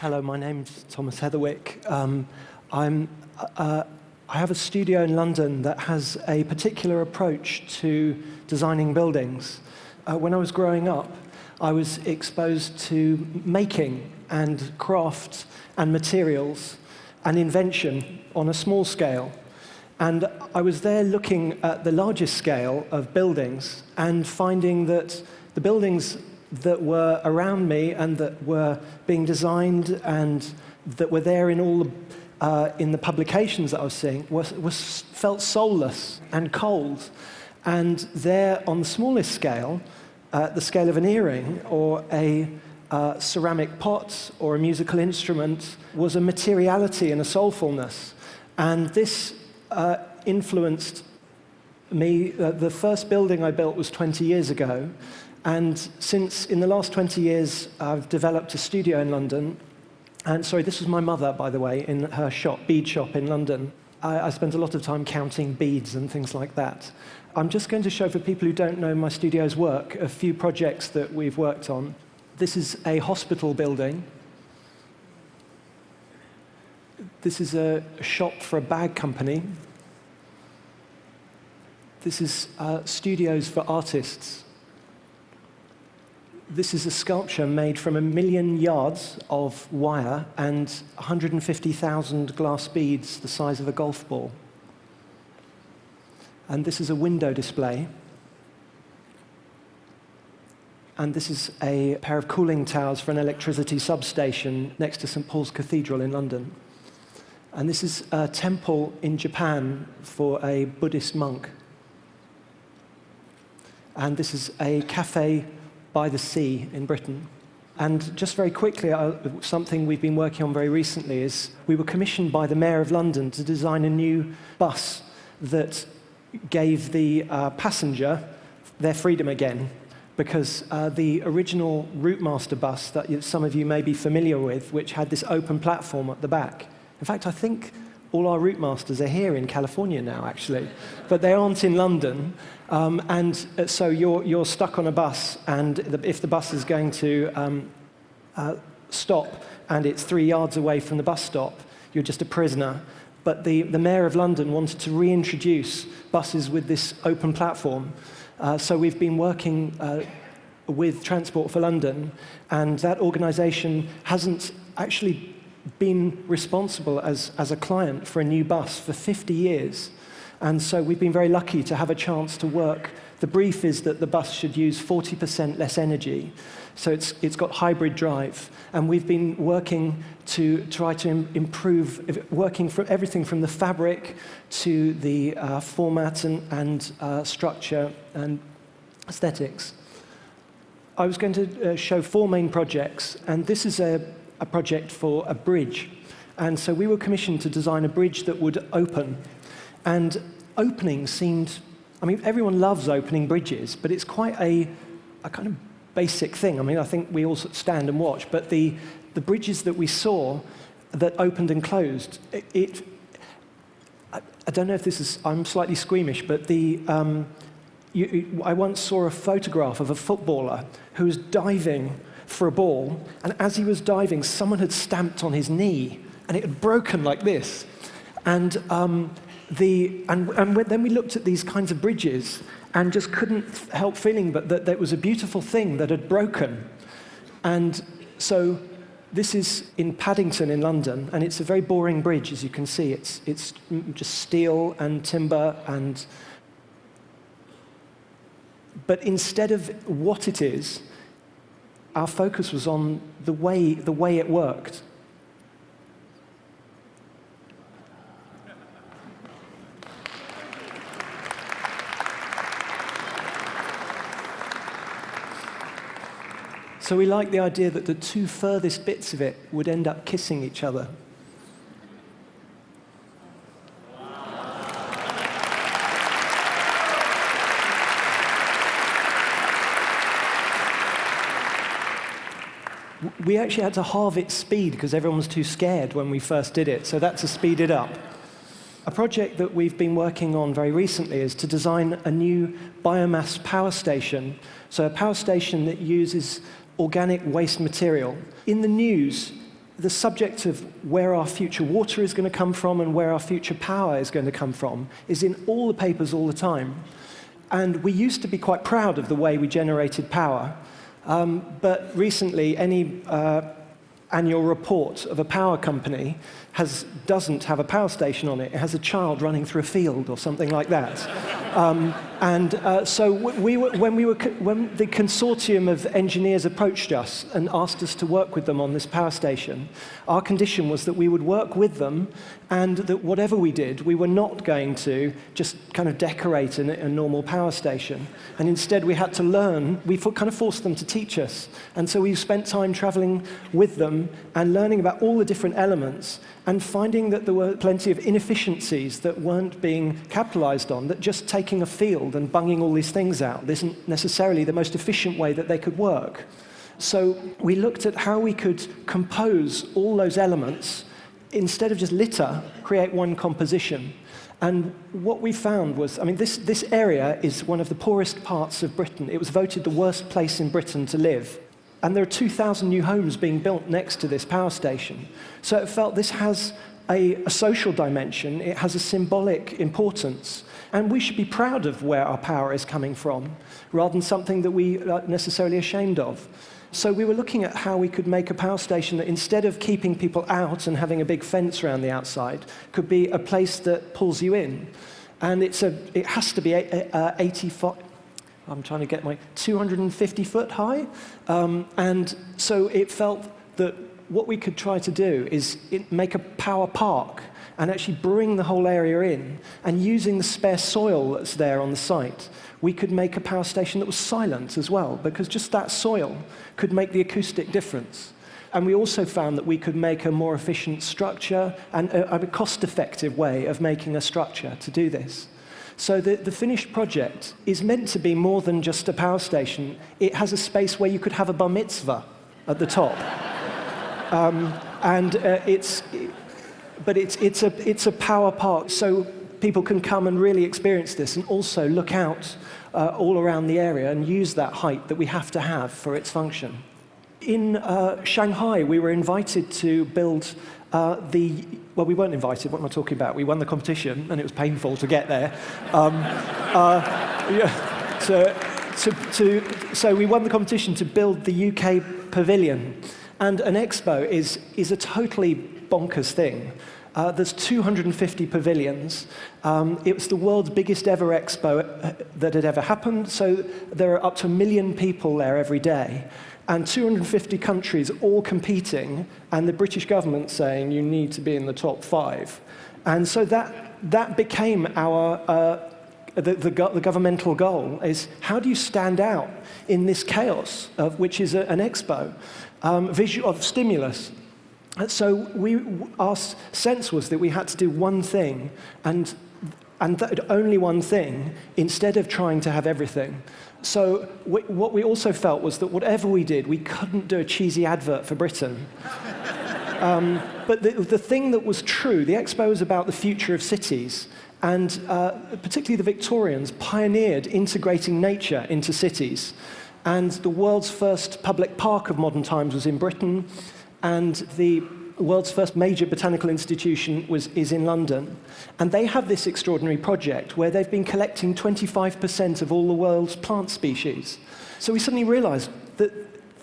Hello, my name's Thomas Heatherwick. I have a studio in London that has a particular approach to designing buildings. When I was growing up, I was exposed to making and craft and materials and invention on a small scale. And I was there looking at the largest scale of buildings and finding that the buildings that were around me and that were being designed and that were there in all in the publications that I was seeing felt soulless and cold. And there, on the smallest scale, the scale of an earring or a ceramic pot or a musical instrument, was a materiality and a soulfulness. And this influenced me. The first building I built was 20 years ago. And since, in the last 20 years, I've developed a studio in London. And sorry, this was my mother, by the way, in her shop, bead shop in London. I spent a lot of time counting beads and things like that. I'm just going to show, for people who don't know my studio's work, a few projects that we've worked on. This is a hospital building. This is a shop for a bag company. This is studios for artists. This is a sculpture made from 1 million yards of wire and 150,000 glass beads the size of a golf ball. And this is a window display. And this is a pair of cooling towers for an electricity substation next to St. Paul's Cathedral in London. And this is a temple in Japan for a Buddhist monk. And this is a cafe by the sea in Britain. And just very quickly, something we've been working on very recently is we were commissioned by the Mayor of London to design a new bus that gave the passenger their freedom again, because the original Routemaster bus that some of you may be familiar with, which had this open platform at the back. In fact, I think all our Routemasters are here in California now, actually, but they aren't in London. And so you're stuck on a bus, and if the bus is going to stop and it's 3 yards away from the bus stop, you're just a prisoner. But the Mayor of London wanted to reintroduce buses with this open platform. So we've been working with Transport for London, and that organisation hasn't actually been responsible as a client for a new bus for 50 years. And so we've been very lucky to have a chance to work. The brief is that the bus should use 40% less energy. So it's got hybrid drive. And we've been working to try to improve, working from everything from the fabric to the format and structure and aesthetics. I was going to show 4 main projects, and this is a project for a bridge. And so we were commissioned to design a bridge that would open. And opening seemed, I mean, everyone loves opening bridges, but it's quite a kind of basic thing. I mean, I think we all stand and watch, but the bridges that we saw that opened and closed, I don't know if this is, I'm slightly squeamish, but I once saw a photograph of a footballer who was diving for a ball, and as he was diving, someone had stamped on his knee, and it had broken like this. And then we looked at these kinds of bridges and just couldn't help feeling that there was a beautiful thing that had broken. And so this is in Paddington in London, and it's a very boring bridge, as you can see. It's just steel and timber, but instead of what it is, our focus was on the way it worked. So we liked the idea that the 2 furthest bits of it would end up kissing each other. We actually had to halve its speed because everyone was too scared when we first did it, so that's to speed it up. A project that we've been working on very recently is to design a new biomass power station. So a power station that uses organic waste material. In the news, the subject of where our future water is going to come from and where our future power is going to come from is in all the papers all the time. And we used to be quite proud of the way we generated power, but recently any annual report of a power company doesn't have a power station on it. It has a child running through a field or something like that. So when the consortium of engineers approached us and asked us to work with them on this power station, our condition was that we would work with them and that whatever we did, we were not going to just kind of decorate a normal power station. And instead we had to learn, we kind of forced them to teach us. And so we spent time traveling with them and learning about all the different elements and finding that there were plenty of inefficiencies that weren't being capitalized on, that just taking a field and bunging all these things out isn't necessarily the most efficient way that they could work. So we looked at how we could compose all those elements, instead of just litter, create one composition. And what we found was, I mean, this area is one of the poorest parts of Britain. It was voted the worst place in Britain to live. And there are 2,000 new homes being built next to this power station. So it felt this has a social dimension, it has a symbolic importance, and we should be proud of where our power is coming from, rather than something that we are necessarily ashamed of. So we were looking at how we could make a power station that, instead of keeping people out and having a big fence around the outside, could be a place that pulls you in. And it has to be 250 foot high. And so it felt that what we could try to do is make a power park and actually bring the whole area in. And using the spare soil that's there on the site, we could make a power station that was silent as well, because just that soil could make the acoustic difference. And we also found that we could make a more efficient structure and a cost-effective way of making a structure to do this. So the finished project is meant to be more than just a power station. It has a space where you could have a bar mitzvah at the top. It's a power park, so people can come and really experience this and also look out all around the area and use that height that we have to have for its function. In Shanghai, we were invited to build well, we weren't invited, what am I talking about? We won the competition, and it was painful to get there. So we won the competition to build the UK pavilion. And an expo is a totally bonkers thing. There's 250 pavilions. It was the world's biggest ever expo that had ever happened, so there are up to 1 million people there every day. And 250 countries all competing, and the British government saying you need to be in the top 5. And so that became the governmental goal, is how do you stand out in this chaos, which is an expo, of stimulus. So our sense was that we had to do one thing, and only one thing, instead of trying to have everything. So what we also felt was that whatever we did, we couldn't do a cheesy advert for Britain. But the thing that was true, the expo was about the future of cities, and particularly the Victorians pioneered integrating nature into cities. And the world's first public park of modern times was in Britain, and the world's first major botanical institution is in London. And they have this extraordinary project where they've been collecting 25% of all the world's plant species. So we suddenly realized that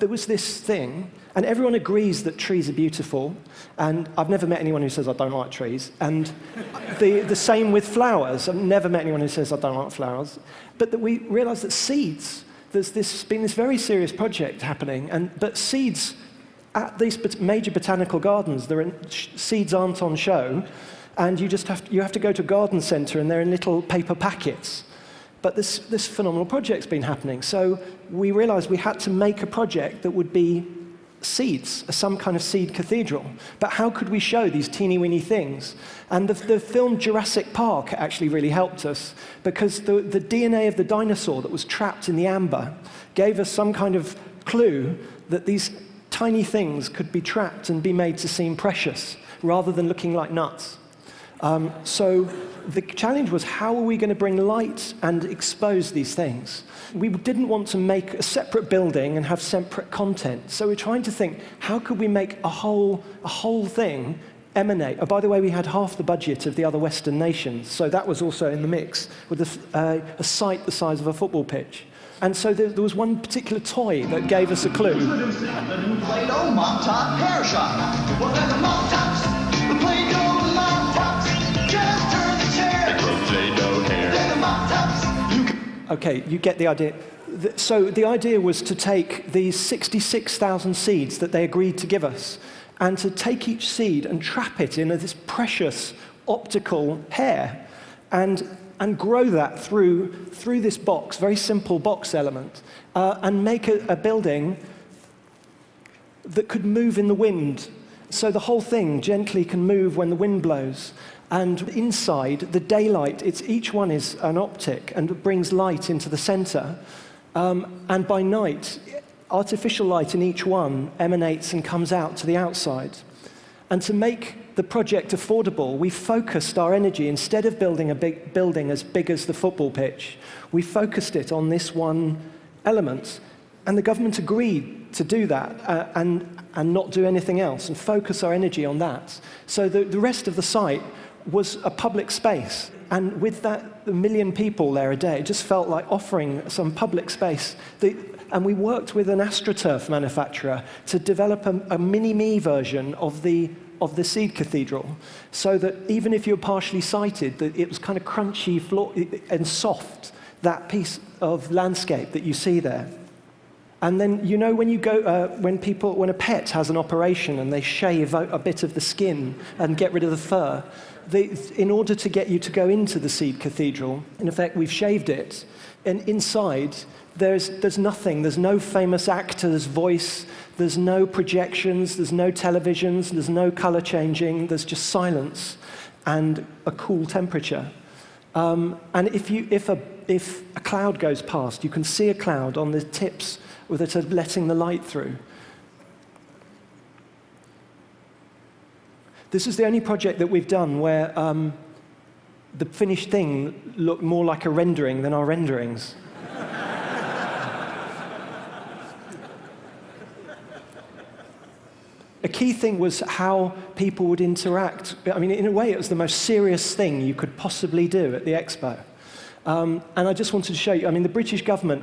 there was this thing, and everyone agrees that trees are beautiful, and I've never met anyone who says, I don't like trees, and the same with flowers. I've never met anyone who says, I don't like flowers. But that we realized that seeds, there's been this very serious project happening, but seeds, at these major botanical gardens, seeds aren't on show, and you have to go to a garden centre, and they're in little paper packets. But this phenomenal project's been happening. So we realized we had to make a project that would be seeds, some kind of seed cathedral. But how could we show these teeny-weeny things? And the film Jurassic Park actually really helped us, because the DNA of the dinosaur that was trapped in the amber gave us some kind of clue that these tiny things could be trapped and be made to seem precious, rather than looking like nuts. So the challenge was, how are we going to bring light and expose these things? We didn't want to make a separate building and have separate content. So we're trying to think, how could we make a whole thing emanate? Oh, by the way, we had half the budget of the other Western nations, so that was also in the mix, with a site the size of a football pitch. And so there was one particular toy that gave us a clue. Play-Doh mop-top hair shop. Well, then the mop-tops, the Play-Doh mop-tops, just turn the chair. Play-Doh hair. Then the mop-tops. Okay, you get the idea. So the idea was to take these 66,000 seeds that they agreed to give us, and to take each seed and trap it in this precious optical hair, and grow that through this box, very simple box element, and make a building that could move in the wind. So the whole thing gently can move when the wind blows. And inside, the daylight, each one is an optic, and it brings light into the center. And by night, artificial light in each one emanates and comes out to the outside. And to make the project affordable, we focused our energy, instead of building a big building as big as the football pitch, we focused it on this one element. And the government agreed to do that and not do anything else, and focus our energy on that. So the rest of the site was a public space. And with that, 1 million people there a day, it just felt like offering some public space. And we worked with an AstroTurf manufacturer to develop a mini-me version of the seed cathedral, so that even if you're partially sighted, that it was kind of crunchy and soft, that piece of landscape that you see there. And then, you know, when you go, when a pet has an operation and they shave a bit of the skin and get rid of the fur, in order to get you to go into the seed cathedral, in effect, we've shaved it, and inside, there's nothing. There's no famous actor's voice. There's no projections. There's no televisions. There's no color changing. There's just silence and a cool temperature. And if a cloud goes past, you can see a cloud on the tips that are letting the light through. This is the only project that we've done where the finished thing looked more like a rendering than our renderings. A key thing was how people would interact. I mean, in a way, it was the most serious thing you could possibly do at the expo. And I just wanted to show you, I mean, the British government,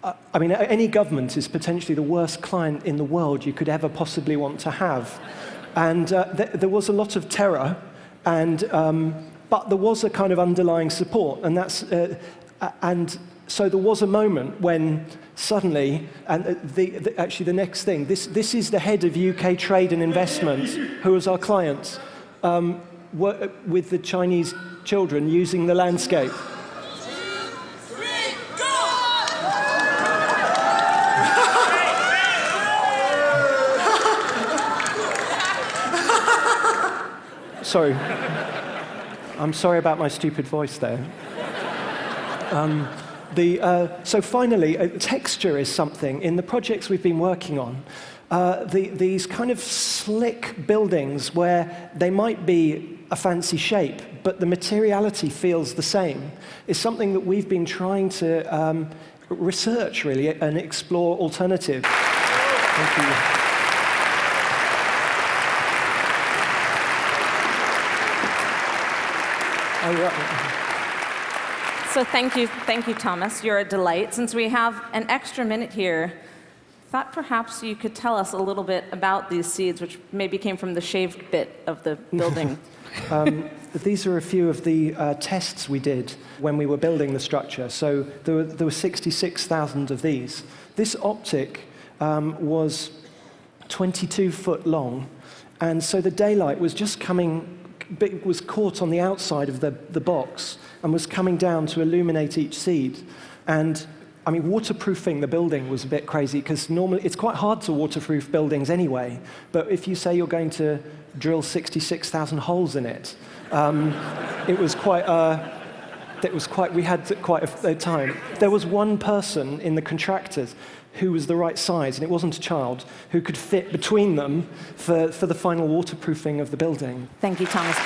I mean, any government is potentially the worst client in the world you could ever possibly want to have. And there was a lot of terror, but there was a kind of underlying support. And and so there was a moment when suddenly, and actually the next thing, this is the head of UK Trade and Investment, who was our client, with the Chinese children using the landscape. 2, 3, go! Sorry. I'm sorry about my stupid voice there. So finally, texture is something. In the projects we've been working on, these kind of slick buildings where they might be a fancy shape, but the materiality feels the same, is something that we've been trying to research, really, and explore alternatives. Thank you. So thank you, Thomas. You're a delight. Since we have an extra minute here, thought perhaps you could tell us a little bit about these seeds, which maybe came from the shaved bit of the building. These are a few of the tests we did when we were building the structure. So there were 66,000 of these. This optic was 22 foot long, and so the daylight was just was caught on the outside of the box and was coming down to illuminate each seed. And I mean, waterproofing the building was a bit crazy, because normally it's quite hard to waterproof buildings anyway. But if you say you're going to drill 66,000 holes in it, it was quite that was we had quite a time. There was one person in the contractors who was the right size, and it wasn't a child, who could fit between them for the final waterproofing of the building. Thank you, Thomas.